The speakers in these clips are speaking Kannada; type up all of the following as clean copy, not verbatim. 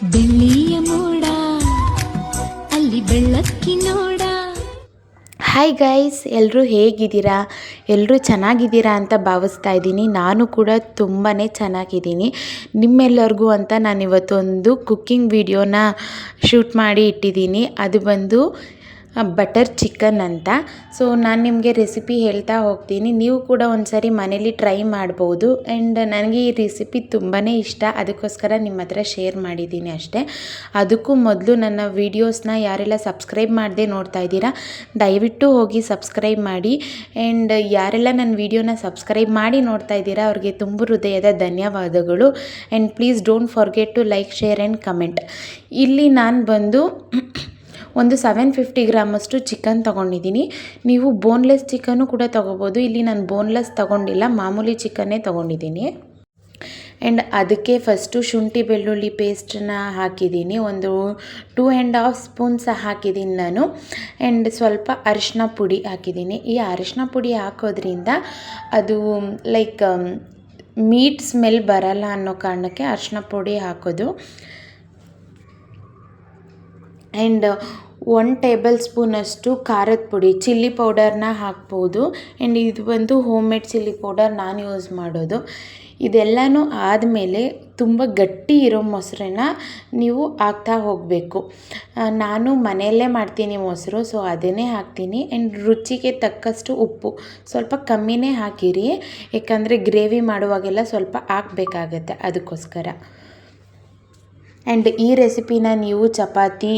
ಬೆಳ್ಳಿಯ ಮೋಡ ಅಲ್ಲಿ ಬೆಳಕಿನೋಡ. ಹಾಯ್ ಗೈಸ್, ಎಲ್ಲರೂ ಹೇಗಿದ್ದೀರಾ? ಎಲ್ಲರೂ ಚೆನ್ನಾಗಿದ್ದೀರಾ ಅಂತ ಭಾವಿಸ್ತಾ ಇದ್ದೀನಿ. ನಾನು ಕೂಡ ತುಂಬಾ ಚೆನ್ನಾಗಿದ್ದೀನಿ. ನಿಮ್ಮೆಲ್ಲರಿಗೂ ಅಂತ ನಾನು ಇವತ್ತೊಂದು ಕುಕ್ಕಿಂಗ್ ವಿಡಿಯೋನ ಶೂಟ್ ಮಾಡಿ ಇಟ್ಟಿದ್ದೀನಿ. ಅದು ಬಂದು ಬಟರ್ ಚಿಕನ್ ಅಂತ. ಸೊ ನಾನು ನಿಮಗೆ ರೆಸಿಪಿ ಹೇಳ್ತಾ ಹೋಗ್ತೀನಿ. ನೀವು ಕೂಡ ಒಂದು ಸಾರಿ ಮನೇಲಿ ಟ್ರೈ ಮಾಡ್ಬೋದು. ಆ್ಯಂಡ್ ನನಗೆ ಈ ರೆಸಿಪಿ ತುಂಬಾ ಇಷ್ಟ, ಅದಕ್ಕೋಸ್ಕರ ನಿಮ್ಮ ಹತ್ರ ಶೇರ್ ಮಾಡಿದ್ದೀನಿ ಅಷ್ಟೇ. ಅದಕ್ಕೂ ಮೊದಲು ನನ್ನ ವೀಡಿಯೋಸ್ನ ಯಾರೆಲ್ಲ ಸಬ್ಸ್ಕ್ರೈಬ್ ಮಾಡದೆ ನೋಡ್ತಾ ಇದ್ದೀರಾ, ದಯವಿಟ್ಟು ಹೋಗಿ ಸಬ್ಸ್ಕ್ರೈಬ್ ಮಾಡಿ. ಆ್ಯಂಡ್ ಯಾರೆಲ್ಲ ನನ್ನ ವೀಡಿಯೋನ ಸಬ್ಸ್ಕ್ರೈಬ್ ಮಾಡಿ ನೋಡ್ತಾ ಇದ್ದೀರಾ ಅವ್ರಿಗೆ ತುಂಬ ಹೃದಯದ ಧನ್ಯವಾದಗಳು. And please don't forget to like, share and comment. ಇಲ್ಲಿ ನಾನು ಬಂದು ಒಂದು 750 ಗ್ರಾಮಷ್ಟು ಚಿಕನ್ ತೊಗೊಂಡಿದ್ದೀನಿ. ನೀವು ಬೋನ್ಲೆಸ್ ಚಿಕನ್ನು ಕೂಡ ತೊಗೋಬೋದು. ಇಲ್ಲಿ ನಾನು ಬೋನ್ಲೆಸ್ ತೊಗೊಂಡಿಲ್ಲ, ಮಾಮೂಲಿ ಚಿಕನ್ನೇ ತೊಗೊಂಡಿದ್ದೀನಿ. ಆ್ಯಂಡ್ ಅದಕ್ಕೆ ಫಸ್ಟು ಶುಂಠಿ ಬೆಳ್ಳುಳ್ಳಿ ಪೇಸ್ಟನ್ನ ಹಾಕಿದ್ದೀನಿ. ಒಂದು 2.5 ಸ್ಪೂನ್ಸ್ ಹಾಕಿದ್ದೀನಿ ನಾನು. ಆ್ಯಂಡ್ ಸ್ವಲ್ಪ ಅರಿಶಿನ ಪುಡಿ ಹಾಕಿದ್ದೀನಿ. ಈ ಅರಿಶಿನ ಪುಡಿ ಹಾಕೋದ್ರಿಂದ ಅದು ಲೈಕ್ ಮೀಟ್ ಸ್ಮೆಲ್ ಬರಲ್ಲ ಅನ್ನೋ ಕಾರಣಕ್ಕೆ ಅರಿಶಿನ ಪುಡಿ ಹಾಕೋದು. ಆ್ಯಂಡ್ 1 ಟೇಬಲ್ ಸ್ಪೂನಷ್ಟು ಖಾರದ ಪುಡಿ, ಚಿಲ್ಲಿ ಪೌಡರ್ನ ಹಾಕ್ಬೋದು. ಆ್ಯಂಡ್ ಇದು ಬಂದು ಹೋಮ್ ಮೇಡ್ ಚಿಲ್ಲಿ ಪೌಡರ್ ನಾನು ಯೂಸ್ ಮಾಡೋದು. ಇದೆಲ್ಲನೂ ಆದಮೇಲೆ ತುಂಬ ಗಟ್ಟಿ ಇರೋ ಮೊಸರನ್ನ ನೀವು ಹಾಕ್ತಾ ಹೋಗಬೇಕು. ನಾನು ಮನೆಯಲ್ಲೇ ಮಾಡ್ತೀನಿ ಮೊಸರು, ಸೊ ಅದನ್ನೇ ಹಾಕ್ತೀನಿ. ಆ್ಯಂಡ್ ರುಚಿಗೆ ತಕ್ಕಷ್ಟು ಉಪ್ಪು ಸ್ವಲ್ಪ ಕಮ್ಮಿನೇ ಹಾಕಿರಿ, ಯಾಕಂದರೆ ಗ್ರೇವಿ ಮಾಡುವಾಗೆಲ್ಲ ಸ್ವಲ್ಪ ಹಾಕಬೇಕಾಗತ್ತೆ, ಅದಕ್ಕೋಸ್ಕರ. ಆ್ಯಂಡ್ ಈ ರೆಸಿಪಿನ ನೀವು ಚಪಾತಿ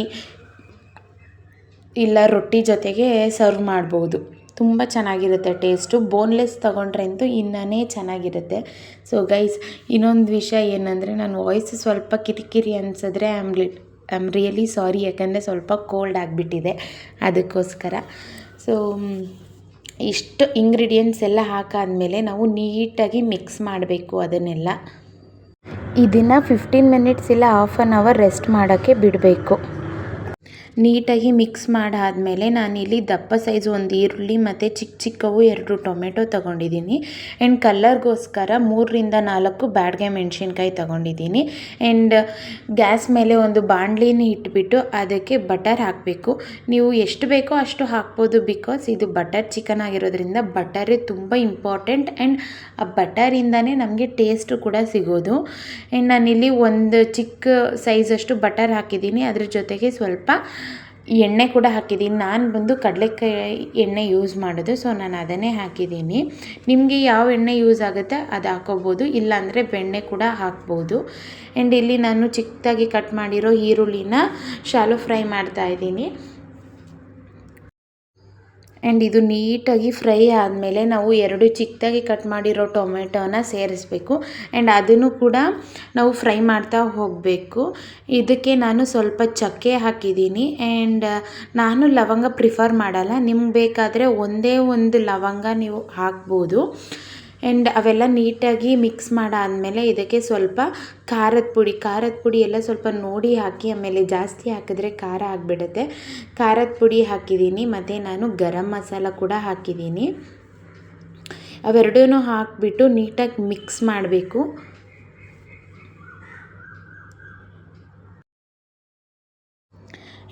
ಇಲ್ಲ ರೊಟ್ಟಿ ಜೊತೆಗೆ ಸರ್ವ್ ಮಾಡ್ಬೋದು. ತುಂಬ ಚೆನ್ನಾಗಿರುತ್ತೆ ಟೇಸ್ಟು. ಬೋನ್ಲೆಸ್ ತೊಗೊಂಡ್ರೆ ಅಂತೂ ಇನ್ನೂ ಚೆನ್ನಾಗಿರುತ್ತೆ. ಸೊ ಗೈಸ್, ಇನ್ನೊಂದು ವಿಷಯ ಏನಂದರೆ, ನಾನು ವಾಯ್ಸ್ ಸ್ವಲ್ಪ ಕಿರಿಕಿರಿ ಅನಿಸಿದ್ರೆ ಐ ಆಮ್ ರಿಯಲಿ ಸಾರಿ, ಯಾಕಂದರೆ ಸ್ವಲ್ಪ ಕೋಲ್ಡ್ ಆಗಿಬಿಟ್ಟಿದೆ, ಅದಕ್ಕೋಸ್ಕರ. ಸೊ ಇಷ್ಟು ಇಂಗ್ರೀಡಿಯೆಂಟ್ಸ್ ಎಲ್ಲ ಹಾಕಾದ್ಮೇಲೆ ನಾವು ನೀಟಾಗಿ ಮಿಕ್ಸ್ ಮಾಡಬೇಕು ಅದನ್ನೆಲ್ಲ. ಇದನ್ನು 15 ಮಿನಿಟ್ಸ್ ಇಲ್ಲ ಹಾಫ್ ಆನ್ ಅವರ್ ರೆಸ್ಟ್ ಮಾಡೋಕ್ಕೆ ಬಿಡಬೇಕು. ನೀಟಾಗಿ ಮಿಕ್ಸ್ ಮಾಡಾದಮೇಲೆ ನಾನಿಲ್ಲಿ ದಪ್ಪ ಸೈಜು ಒಂದು ಈರುಳ್ಳಿ ಮತ್ತು ಚಿಕ್ಕವು 2 ಟೊಮೆಟೊ ತೊಗೊಂಡಿದ್ದೀನಿ. ಆ್ಯಂಡ್ ಕಲ್ಲರ್ಗೋಸ್ಕರ 3ರಿಂದ 4 ಬ್ಯಾಡಗೆ ಮೆಣಸಿನ್ಕಾಯಿ ತೊಗೊಂಡಿದ್ದೀನಿ. ಆ್ಯಂಡ್ ಗ್ಯಾಸ್ ಮೇಲೆ ಒಂದು ಬಾಣಲಿನ ಇಟ್ಬಿಟ್ಟು ಅದಕ್ಕೆ ಬಟರ್ ಹಾಕಬೇಕು. ನೀವು ಎಷ್ಟು ಬೇಕೋ ಅಷ್ಟು ಹಾಕ್ಬೋದು, ಬಿಕಾಸ್ ಇದು ಬಟರ್ ಚಿಕನ್ ಆಗಿರೋದ್ರಿಂದ ಬಟರೇ ತುಂಬ ಇಂಪಾರ್ಟೆಂಟ್. ಆ್ಯಂಡ್ ಆ ಬಟರಿಂದನೇ ನಮಗೆ ಟೇಸ್ಟು ಕೂಡ ಸಿಗೋದು. ಆ್ಯಂಡ್ ನಾನಿಲ್ಲಿ ಒಂದು ಚಿಕ್ಕ ಸೈಜಷ್ಟು ಬಟರ್ ಹಾಕಿದ್ದೀನಿ, ಅದ್ರ ಜೊತೆಗೆ ಸ್ವಲ್ಪ ಎಣ್ಣೆ ಕೂಡ ಹಾಕಿದ್ದೀನಿ. ನಾನು ಬಂದು ಕಡಲೆಕಾಯಿ ಎಣ್ಣೆ ಯೂಸ್ ಮಾಡೋದು, ಸೊ ನಾನು ಅದನ್ನೇ ಹಾಕಿದ್ದೀನಿ. ನಿಮಗೆ ಯಾವ ಎಣ್ಣೆ ಯೂಸ್ ಆಗುತ್ತೆ ಅದು ಹಾಕೋಬೋದು, ಇಲ್ಲಾಂದರೆ ಬೆಣ್ಣೆ ಕೂಡ ಹಾಕ್ಬೋದು. ಆ್ಯಂಡ್ ಇಲ್ಲಿ ನಾನು ಚಿಕ್ಕದಾಗಿ ಕಟ್ ಮಾಡಿರೋ ಈರುಳ್ಳಿನ ಶಾಲೋ ಫ್ರೈ ಮಾಡ್ತಾಯಿದ್ದೀನಿ. ಆ್ಯಂಡ್ ಇದು ನೀಟಾಗಿ ಫ್ರೈ ಆದಮೇಲೆ ನಾವು 2 ಚಿಕ್ಕದಾಗಿ ಕಟ್ ಮಾಡಿರೋ ಟೊಮೆಟೊನ ಸೇರಿಸ್ಬೇಕು. ಆ್ಯಂಡ್ ಅದನ್ನು ಕೂಡ ನಾವು ಫ್ರೈ ಮಾಡ್ತಾ ಹೋಗಬೇಕು. ಇದಕ್ಕೆ ನಾನು ಸ್ವಲ್ಪ ಚಕ್ಕೆ ಹಾಕಿದ್ದೀನಿ. ಆ್ಯಂಡ್ ನಾನು ಲವಂಗ ಪ್ರಿಫರ್ ಮಾಡಲ್ಲ, ನಿಮ್ಗೆ ಬೇಕಾದರೆ ಒಂದೇ ಒಂದು ಲವಂಗ ನೀವು ಹಾಕ್ಬೋದು. ಆ್ಯಂಡ್ ಅವೆಲ್ಲ ನೀಟಾಗಿ ಮಿಕ್ಸ್ ಮಾಡಾದಮೇಲೆ ಇದಕ್ಕೆ ಸ್ವಲ್ಪ ಖಾರದ ಪುಡಿ ಎಲ್ಲ ಸ್ವಲ್ಪ ನೋಡಿ ಹಾಕಿ, ಆಮೇಲೆ ಜಾಸ್ತಿ ಹಾಕಿದ್ರೆ ಖಾರ ಆಗಿಬಿಡುತ್ತೆ. ಖಾರದ ಪುಡಿ ಹಾಕಿದ್ದೀನಿ, ಮತ್ತು ನಾನು ಗರಂ ಮಸಾಲ ಕೂಡ ಹಾಕಿದ್ದೀನಿ. ಅವೆರಡೂ ಹಾಕಿಬಿಟ್ಟು ನೀಟಾಗಿ ಮಿಕ್ಸ್ ಮಾಡಬೇಕು.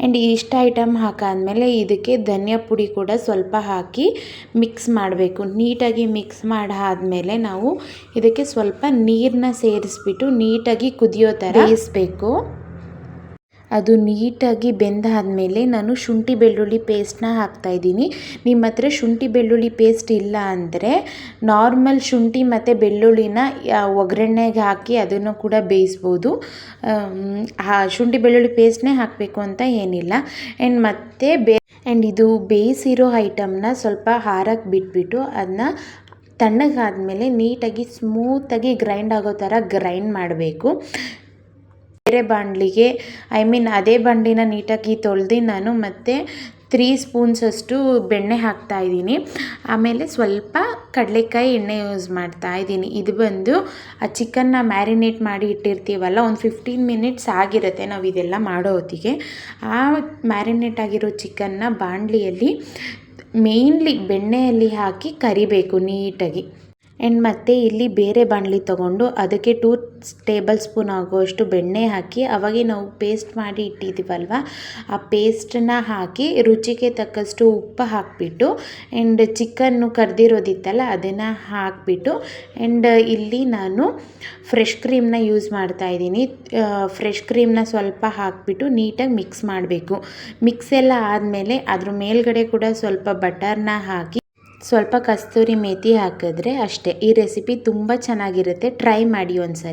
ಆ್ಯಂಡ್ ಇಷ್ಟು ಐಟಮ್ ಹಾಕಾದ್ಮೇಲೆ ಇದಕ್ಕೆ ಧನಿಯಾ ಪುಡಿ ಕೂಡ ಸ್ವಲ್ಪ ಹಾಕಿ ಮಿಕ್ಸ್ ಮಾಡಬೇಕು. ನೀಟಾಗಿ ಮಿಕ್ಸ್ ಮಾಡಾದ್ಮೇಲೆ ನಾವು ಇದಕ್ಕೆ ಸ್ವಲ್ಪ ನೀರನ್ನ ಸೇರಿಸ್ಬಿಟ್ಟು ನೀಟಾಗಿ ಕುದಿಯೋ ಥರ ಬೇಯಿಸಬೇಕು. ಅದು ನೀಟಾಗಿ ಬೆಂದಾದಮೇಲೆ ನಾನು ಶುಂಠಿ ಬೆಳ್ಳುಳ್ಳಿ ಪೇಸ್ಟನ್ನ ಹಾಕ್ತಾಯಿದ್ದೀನಿ. ನಿಮ್ಮ ಹತ್ರ ಶುಂಠಿ ಬೆಳ್ಳುಳ್ಳಿ ಪೇಸ್ಟ್ ಇಲ್ಲ ಅಂದರೆ ನಾರ್ಮಲ್ ಶುಂಠಿ ಮತ್ತು ಬೆಳ್ಳುಳ್ಳಿನ ಒಗ್ಗರಣೆಗೆ ಹಾಕಿ ಅದನ್ನು ಕೂಡ ಬೇಯಿಸ್ಬೋದು. ಶುಂಠಿ ಬೆಳ್ಳುಳ್ಳಿ ಪೇಸ್ಟ್ನೇ ಹಾಕಬೇಕು ಅಂತ ಏನಿಲ್ಲ. ಆ್ಯಂಡ್ ಇದು ಬೇಯಿಸಿರೋ ಐಟಮ್ನ ಸ್ವಲ್ಪ ಹಾರಕ್ಕೆ ಬಿಟ್ಬಿಟ್ಟು ಅದನ್ನ ತಣ್ಣಗಾದ್ಮೇಲೆ ನೀಟಾಗಿ ಸ್ಮೂತಾಗಿ ಗ್ರೈಂಡ್ ಆಗೋ ಥರ ಗ್ರೈಂಡ್ ಮಾಡಬೇಕು. ಬೇರೆ ಬಾಣಲಿಗೆ ಅದೇ ಬಾಣಲಿನ ನೀಟಾಗಿ ತೊಳೆದು ನಾನು ಮತ್ತೆ 3 ಸ್ಪೂನ್ಸಷ್ಟು ಬೆಣ್ಣೆ ಹಾಕ್ತಾಯಿದ್ದೀನಿ. ಆಮೇಲೆ ಸ್ವಲ್ಪ ಕಡಲೆಕಾಯಿ ಎಣ್ಣೆ ಯೂಸ್ ಮಾಡ್ತಾಯಿದ್ದೀನಿ. ಇದು ಬಂದು ಆ ಚಿಕನ್ನ ಮ್ಯಾರಿನೇಟ್ ಮಾಡಿ ಇಟ್ಟಿರ್ತೀವಲ್ಲ, ಒಂದು 15 ಮಿನಿಟ್ಸ್ ಆಗಿರುತ್ತೆ ನಾವು ಇದೆಲ್ಲ ಮಾಡೋ ಹೊತ್ತಿಗೆ. ಆ ಮ್ಯಾರಿನೇಟ್ ಆಗಿರೋ ಚಿಕನ್ನ ಬಾಣಲಿಯಲ್ಲಿ ಮೇಯ್ನ್ಲಿ ಬೆಣ್ಣೆಯಲ್ಲಿ ಹಾಕಿ ಕರಿಬೇಕು ನೀಟಾಗಿ. ಆ್ಯಂಡ್ ಮತ್ತು ಇಲ್ಲಿ ಬೇರೆ ಬಾಣಲಿ ತೊಗೊಂಡು ಅದಕ್ಕೆ 2 ಟೇಬಲ್ ಸ್ಪೂನ್ ಆಗುವಷ್ಟು ಬೆಣ್ಣೆ ಹಾಕಿ ಅವಾಗೆ ನಾವು ಪೇಸ್ಟ್ ಮಾಡಿ ಇಟ್ಟಿದ್ದೀವಲ್ವ ಆ ಪೇಸ್ಟನ್ನ ಹಾಕಿ ರುಚಿಗೆ ತಕ್ಕಷ್ಟು ಉಪ್ಪು ಹಾಕಿಬಿಟ್ಟು ಆ್ಯಂಡ್ ಚಿಕನ್ನು ಕರ್ದಿರೋದಿತ್ತಲ್ಲ ಅದನ್ನು ಹಾಕಿಬಿಟ್ಟು ಆ್ಯಂಡ್ ಇಲ್ಲಿ ನಾನು ಫ್ರೆಶ್ ಕ್ರೀಮ್ನ ಯೂಸ್ ಮಾಡ್ತಾಯಿದ್ದೀನಿ. ಫ್ರೆಶ್ ಕ್ರೀಮ್ನ ಸ್ವಲ್ಪ ಹಾಕಿಬಿಟ್ಟು ನೀಟಾಗಿ ಮಿಕ್ಸ್ ಮಾಡಬೇಕು. ಮಿಕ್ಸ್ ಎಲ್ಲ ಆದಮೇಲೆ ಅದ್ರ ಮೇಲ್ಗಡೆ ಕೂಡ ಸ್ವಲ್ಪ ಬಟರ್ನ ಹಾಕಿ ಸ್ವಲ್ಪ ಕಸ್ತೂರಿ ಮೇಥಿ ಹಾಕಿದ್ರೆ ಅಷ್ಟೇ. ಈ ರೆಸಿಪಿ ತುಂಬ ಚೆನ್ನಾಗಿರುತ್ತೆ, ಟ್ರೈ ಮಾಡಿ ಒಂದ್ಸರಿ.